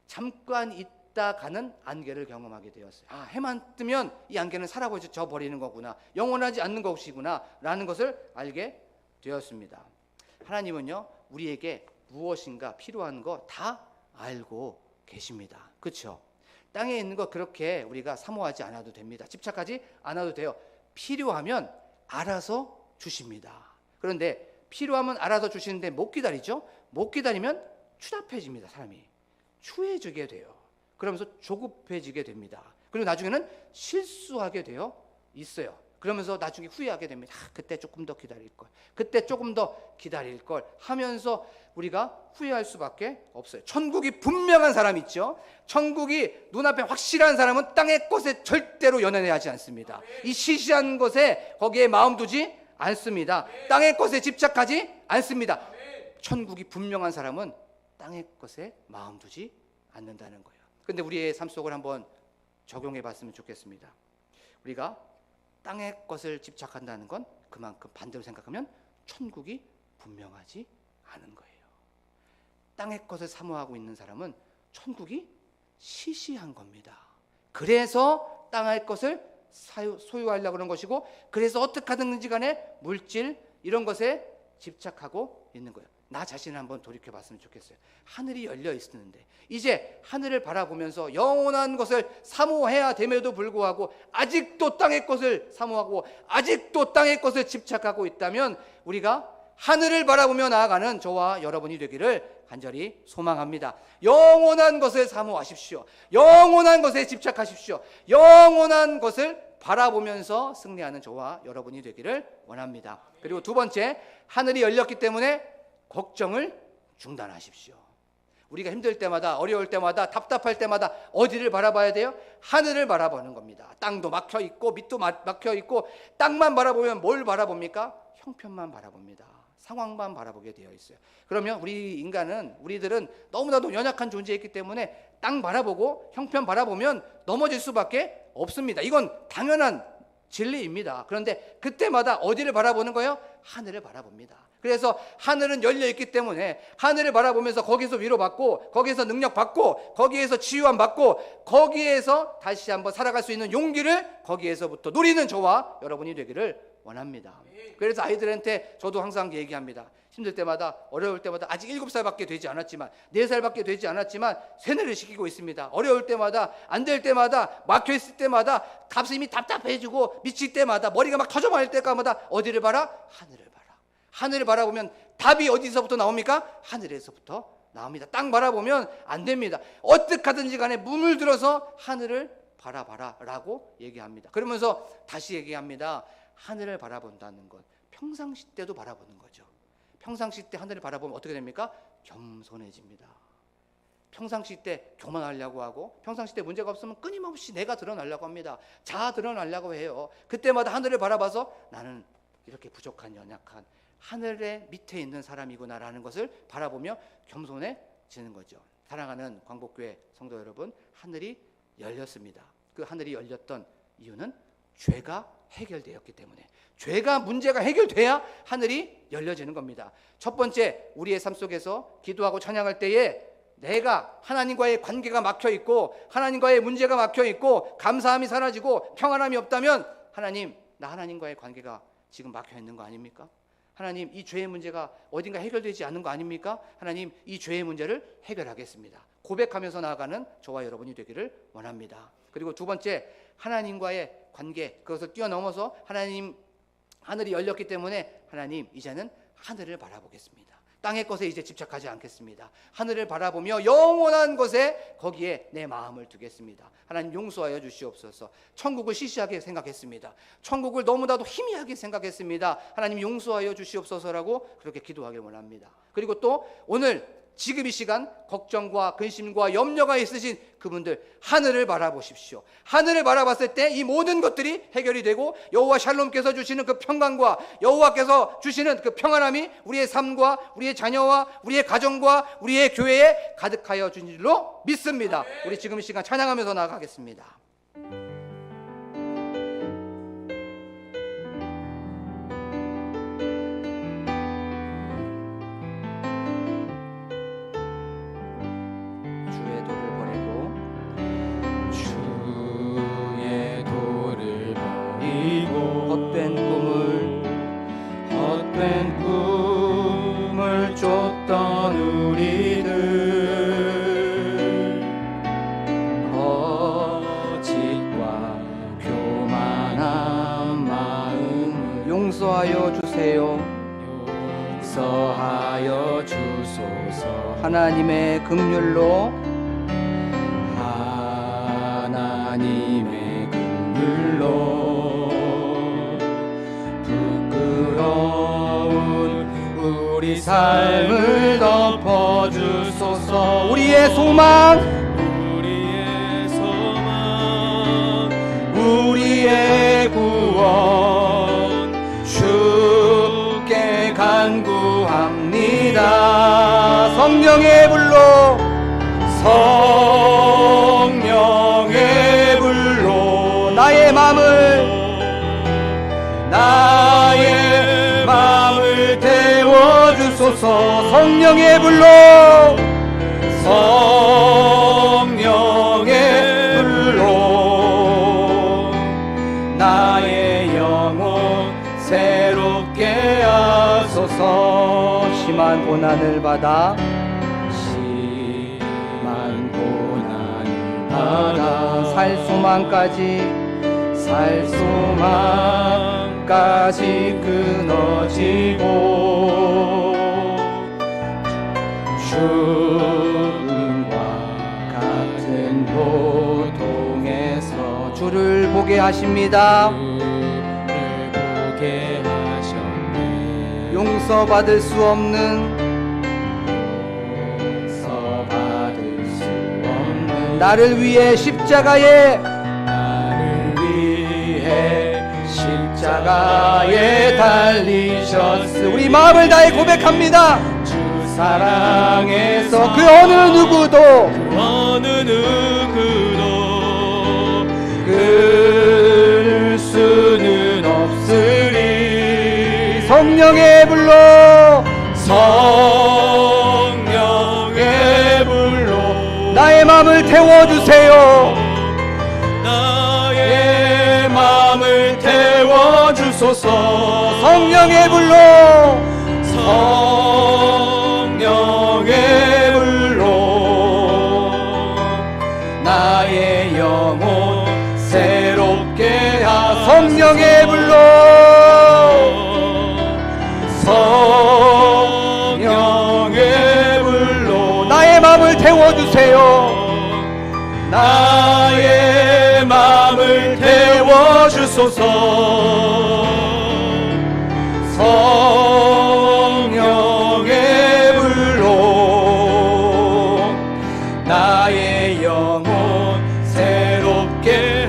잠깐 있다 가는 안개를 경험하게 되었어요. 아, 해만 뜨면 이 안개는 사라져 버리는 거구나, 영원하지 않는 것이구나 라는 것을 알게 되었습니다. 하나님은요, 우리에게 무엇인가 필요한 거 다 알고 계십니다. 그렇죠? 땅에 있는 거 그렇게 우리가 사모하지 않아도 됩니다. 집착하지 않아도 돼요. 필요하면 알아서 주십니다. 그런데 필요하면 알아서 주시는데 못 기다리죠? 못 기다리면 추잡해집니다. 사람이 추해지게 돼요. 그러면서 조급해지게 됩니다. 그리고 나중에는 실수하게 되어 있어요. 그러면서 나중에 후회하게 됩니다. 그때 조금 더 기다릴 걸, 그때 조금 더 기다릴 걸 하면서 우리가 후회할 수밖에 없어요. 천국이 분명한 사람 있죠? 천국이 눈앞에 확실한 사람은 땅의 것에 절대로 연연하지 않습니다. 이 시시한 것에 거기에 마음 두지 않습니다. 땅의 것에 집착하지 않습니다. 천국이 분명한 사람은 땅의 것에 마음 두지 않는다는 거예요. 그런데 우리의 삶 속을 한번 적용해 봤으면 좋겠습니다. 우리가 땅의 것을 집착한다는 건 그만큼 반대로 생각하면 천국이 분명하지 않은 거예요. 땅의 것을 사모하고 있는 사람은 천국이 시시한 겁니다. 그래서 땅의 것을 소유하려고 그런 것이고, 그래서 어떻게 하든지 간에 물질 이런 것에 집착하고 있는 거예요. 나 자신을 한번 돌이켜 봤으면 좋겠어요. 하늘이 열려 있었는데 이제 하늘을 바라보면서 영원한 것을 사모해야 됨에도 불구하고 아직도 땅의 것을 사모하고 아직도 땅의 것을 집착하고 있다면 우리가 하늘을 바라보며 나아가는 저와 여러분이 되기를 간절히 소망합니다. 영원한 것을 사모하십시오. 영원한 것에 집착하십시오. 영원한 것을 바라보면서 승리하는 저와 여러분이 되기를 원합니다. 그리고 두 번째, 하늘이 열렸기 때문에 걱정을 중단하십시오. 우리가 힘들 때마다, 어려울 때마다, 답답할 때마다 어디를 바라봐야 돼요? 하늘을 바라보는 겁니다. 땅도 막혀 있고 밑도 막혀 있고 땅만 바라보면 뭘 바라봅니까? 형편만 바라봅니다. 상황만 바라보게 되어 있어요. 그러면 우리들은 너무나도 연약한 존재이기 때문에 땅 바라보고 형편 바라보면 넘어질 수밖에 없습니다. 이건 당연한 진리입니다. 그런데 그때마다 어디를 바라보는 거예요? 하늘을 바라봅니다. 그래서 하늘은 열려 있기 때문에 하늘을 바라보면서 거기서 위로받고, 거기에서 능력받고, 거기에서 치유함 받고, 거기에서 다시 한번 살아갈 수 있는 용기를 거기에서부터 누리는 저와 여러분이 되기를 원합니다. 그래서 아이들한테 저도 항상 얘기합니다. 힘들 때마다, 어려울 때마다, 아직 7살밖에 되지 않았지만, 4살밖에 되지 않았지만 세뇌를 시키고 있습니다. 어려울 때마다, 안 될 때마다, 막혀있을 때마다, 가슴이 답답해지고 미칠 때마다, 머리가 막 터져버릴 때마다 어디를 봐라? 하늘을 봐라. 하늘을 바라보면 답이 어디서부터 나옵니까? 하늘에서부터 나옵니다. 땅 바라보면 안 됩니다. 어떻게 하든지 간에 문을 들어서 하늘을 바라봐라 라고 얘기합니다. 그러면서 다시 얘기합니다. 하늘을 바라본다는 것, 평상시 때도 바라보는 거죠. 평상시 때 하늘을 바라보면 어떻게 됩니까? 겸손해집니다. 평상시 때 교만하려고 하고, 평상시 때 문제가 없으면 끊임없이 내가 드러나려고 합니다. 자아 드러나려고 해요. 그때마다 하늘을 바라봐서 나는 이렇게 부족한, 연약한, 하늘의 밑에 있는 사람이구나라는 것을 바라보며 겸손해지는 거죠. 사랑하는 광복교회 성도 여러분, 하늘이 열렸습니다. 그 하늘이 열렸던 이유는 죄가 해결되었기 때문에, 죄가 문제가 해결돼야 하늘이 열려지는 겁니다. 첫 번째, 우리의 삶 속에서 기도하고 찬양할 때에 내가 하나님과의 관계가 막혀 있고, 하나님과의 문제가 막혀 있고, 감사함이 사라지고 평안함이 없다면, 하나님, 나 하나님과의 관계가 지금 막혀 있는 거 아닙니까? 하나님, 이 죄의 문제가 어딘가 해결되지 않는 거 아닙니까? 하나님, 이 죄의 문제를 해결하겠습니다. 고백하면서 나아가는 저와 여러분이 되기를 원합니다. 그리고 두 번째, 하나님과의 관계, 그것을 뛰어넘어서 하늘이 열렸기 때문에 하나님, 이제는 하늘을 바라보겠습니다. 땅의 것에 이제 집착하지 않겠습니다. 하늘을 바라보며 영원한 것에 거기에 내 마음을 두겠습니다. 하나님, 용서하여 주시옵소서. 천국을 시시하게 생각했습니다. 천국을 너무나도 희미하게 생각했습니다. 하나님, 용서하여 주시옵소서라고 그렇게 기도하길 원합니다. 그리고 또 오늘 지금 이 시간 걱정과 근심과 염려가 있으신 그분들, 하늘을 바라보십시오. 하늘을 바라봤을 때 이 모든 것들이 해결이 되고, 여호와 샬롬께서 주시는 그 평강과 여호와께서 주시는 그 평안함이 우리의 삶과 우리의 자녀와 우리의 가정과 우리의 교회에 가득하여 주신 줄로 믿습니다. 우리 지금 이 시간 찬양하면서 나아가겠습니다. 헛된 꿈을 쫓던 우리들, 거짓과 교만한 마음을 용서하여 주세요. 용서하여 주소서. 하나님의 긍휼로, 하나님의 긍휼로 우리 삶을 덮어주소서. 우리의 소망, 우리의 구원 주께 간구합니다. 성령의 불로, 성령의 불로 나의 마음을 태워주소서. 성령의 불로, 성령의 불로 나의 영혼 새롭게 하소서. 심한 고난을 받아 살 소망까지 끊어지고 죽음과 같은 고통에서 주를 보게 하십니다. 용서받을 수 없는 나를 위해 십자가에 달리셨으. 우리 마음을 다해 고백합니다. 주 사랑에서 그 어느 누구도 끊을 수는 없으리. 성령의 불로, 성령의 불로 나의 마음을 태워주세요. 나의 마음을 태워주소서. 성령의 불로, 태워주세요. 나의 마음을 태워주소서. 성령의 불로 나의 영혼 새롭게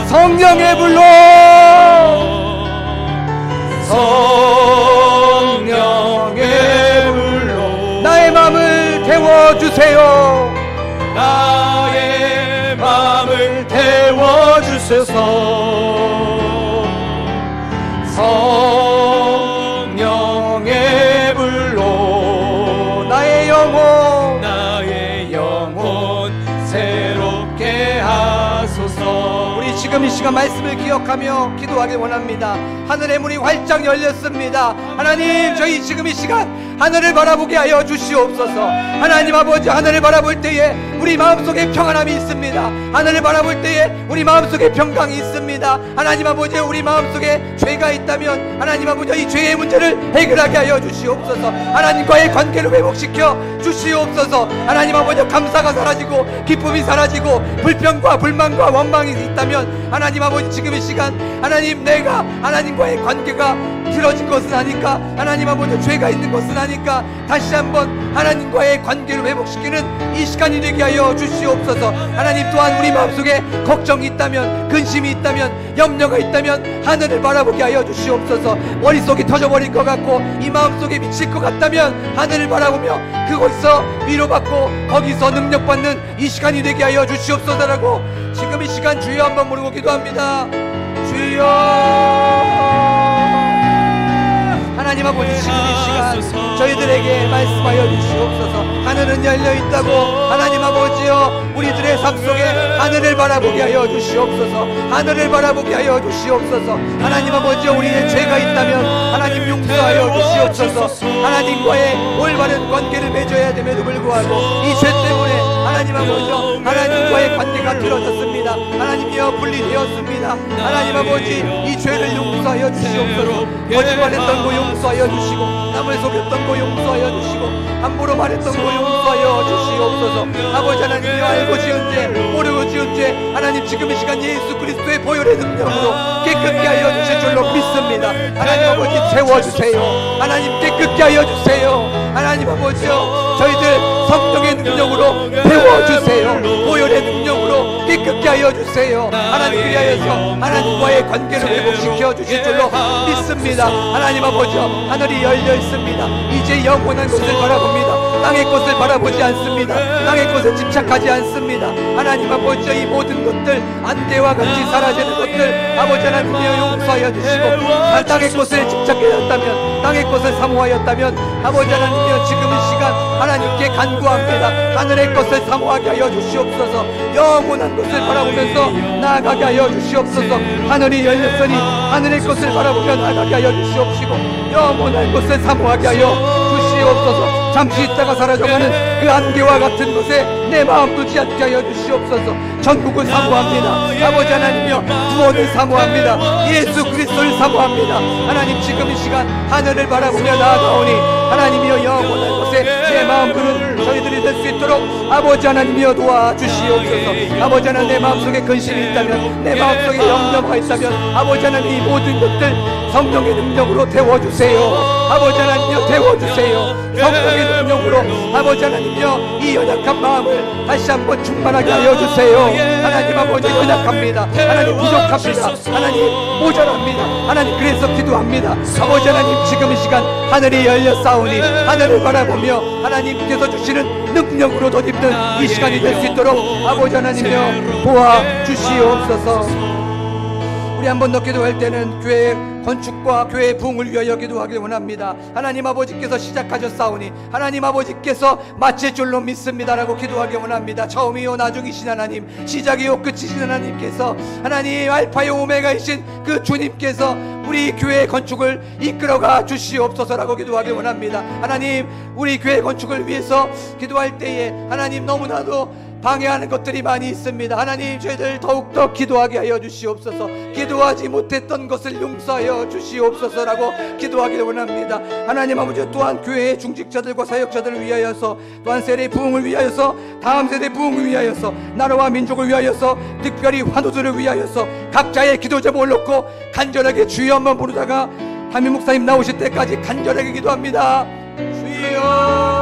성령의 불로 성령의 불로 나의 마음을 태워주세요. 나의 마음을 태워주소서. 성령의 불로 나의 영혼 새롭게 하소서. 우리 지금 이 시간 말씀을 기억하며 기도하길 원합니다. 하늘의 문이 활짝 열렸습니다. 하나님, 저희 지금 이 시간 하늘을 바라보게 하여 주시옵소서. 하나님 아버지, 하늘을 바라볼 때에 우리 마음속에 평안함이 있습니다. 하늘을 바라볼 때에 우리 마음속에 평강이 있습니다. 하나님 아버지, 우리 마음속에 죄가 있다면 하나님 아버지, 이 죄의 문제를 해결하게 하여 주시옵소서. 하나님과의 관계를 회복시켜 주시옵소서. 하나님 아버지, 감사가 사라지고 기쁨이 사라지고 불평과 불만과 원망이 있다면 하나님 아버지, 지금 이 시간 하나님, 내가 하나님과의 관계가 틀어진 것은 아닐까, 하나님 아버지, 죄가 있는 것은 아닐까, 다시 한번 하나님과의 관계를 회복시키는 이 시간이 되게 하여 주시옵소서. 하나님, 또한 우리 마음속에 걱정이 있다면, 근심이 있다면, 염려가 있다면 하늘을 바라보게 하여 주시옵소서. 머릿속이 터져버릴 것 같고 이 마음속에 미칠 것 같다면 하늘을 바라보며 그곳에서 위로받고 거기서 능력받는 이 시간이 되게 하여 주시옵소서라고 지금 이 시간 주여 한번 부르고 기도합니다. 주여. 하나님 아버지, 지금 이 시간 저희들에게 말씀하여 주시옵소서. 하늘은 열려있다고 하나님 아버지여, 우리들의 삶 속에 하늘을 바라보게 하여 주시옵소서. 하늘을 바라보게 하여 주시옵소서. 하나님 아버지여, 우리의 죄가 있다면 하나님 용서하여 주시옵소서. 하나님과의 올바른 관계를 맺어야 됨에도 불구하고 이 죄 때문에 하나님 아버지여, 하나님과의 관계가 틀어졌습니다. 하나님이여, 분리되었습니다. 하나님 아버지, 이 죄를 용서하여 주시옵소서. 거짓말했던 거 용서하여 주시고, 남을 속였던 거 용서하여 주시고, 함부로 말했던 거 용서하여 주시옵소서. 아버지 하나님이여, 알고 지은 죄, 모르고 지은 죄, 하나님 지금 이 시간 예수 그리스도의 보혈의 능력으로 깨끗게 하여 주실 줄로 믿습니다. 하나님 아버지, 채워주세요. 하나님, 깨끗게 하여 주세요. 하나님 아버지여, 저희들 성령의 능력으로 태워주세요. 보혈의 능력으로 깨끗게 하여 주세요. 하나님, 그리하여서 하나님과의 관계를 회복시켜 주실 줄로 믿습니다. 하나님 아버지여, 하늘이 열려 있습니다. 이제 영원한 것을 바라봅니다. 땅의 것을 바라보지 않습니다. 땅의 것에 집착하지 않습니다. 하나님 아버지여, 이 모든 것들, 안개와 같이 사라지는 것들 아버지 하나님이여 용서하여 주시고, 땅의 것에 집착하였다면, 땅의 것을 사모하였다면 아버지 하나님이여, 지금 이 시간 하나님께 간구합니다. 하늘의 것을 사모하게 하여 주시옵소서. 영원한 것을 바라보면서 나아가게 하여 주시옵소서. 하늘이 열렸으니 하늘의 것을 바라보며 나아가게 하여 주시옵시고, 영원한 것을 사모하게 하여 주시옵소서. 잠시 있다가 사라져가는 그 안개와 같은 곳에 내 마음 두지 않게 하여 주시옵소서. 전국을 사모합니다. 아버지 하나님이여, 구원을 사모합니다. 예수 그리스도를 사모합니다. 하나님, 지금 이 시간 하늘을 바라보며 나아가오니 하나님이여, 영원한 곳에 내 마음 두는 저희들이 될 수 있도록 아버지 하나님이여 도와주시옵소서. 아버지 하나님, 내 마음속에 근심이 있다면, 내 마음속에 염려가 있다면 아버지 하나님, 이 모든 것들 성령의 능력으로 태워주세요. 아버지 하나님이여, 태워주세요. 성령의 능력으로 아버지 하나님이여, 이 연약한 마음을 다시 한번 충만하게 하여 주세요. 하나님 아버지, 연약합니다. 하나님, 부족합니다. 하나님, 모자랍니다. 하나님, 그래서 기도합니다. 아버지 하나님, 지금 이 시간 하늘이 열렸사오니 하늘을 바라보며 하나님께서 주시는 능력으로 덧입는 이 시간이 될 수 있도록 아버지 하나님이여 도와주시옵소서. 우리 한 번 더 기도할 때는 교회 건축과 교회의 부흥을 위하여 기도하길 원합니다. 하나님 아버지께서 시작하셨사오니 하나님 아버지께서 마칠 줄로 믿습니다라고 기도하길 원합니다. 처음이요 나중이신 하나님, 시작이요 끝이신 하나님께서, 하나님 알파요 오메가이신 그 주님께서 우리 교회 건축을 이끌어가 주시옵소서라고 기도하길 원합니다. 하나님, 우리 교회 건축을 위해서 기도할 때에 하나님, 너무나도 방해하는 것들이 많이 있습니다. 하나님, 저희들 더욱더 기도하게 하여 주시옵소서. 기도하지 못했던 것을 용서하여 주시옵소서라고 기도하기를 원합니다. 하나님 아버지, 또한 교회의 중직자들과 사역자들을 위하여서, 또한 세대의 부흥을 위하여서, 다음 세대의 부흥을 위하여서, 나라와 민족을 위하여서, 특별히 환우들을 위하여서 각자의 기도 제목을 놓고 간절하게 주여 한번 부르다가 담임 목사님 나오실 때까지 간절하게 기도합니다. 주여.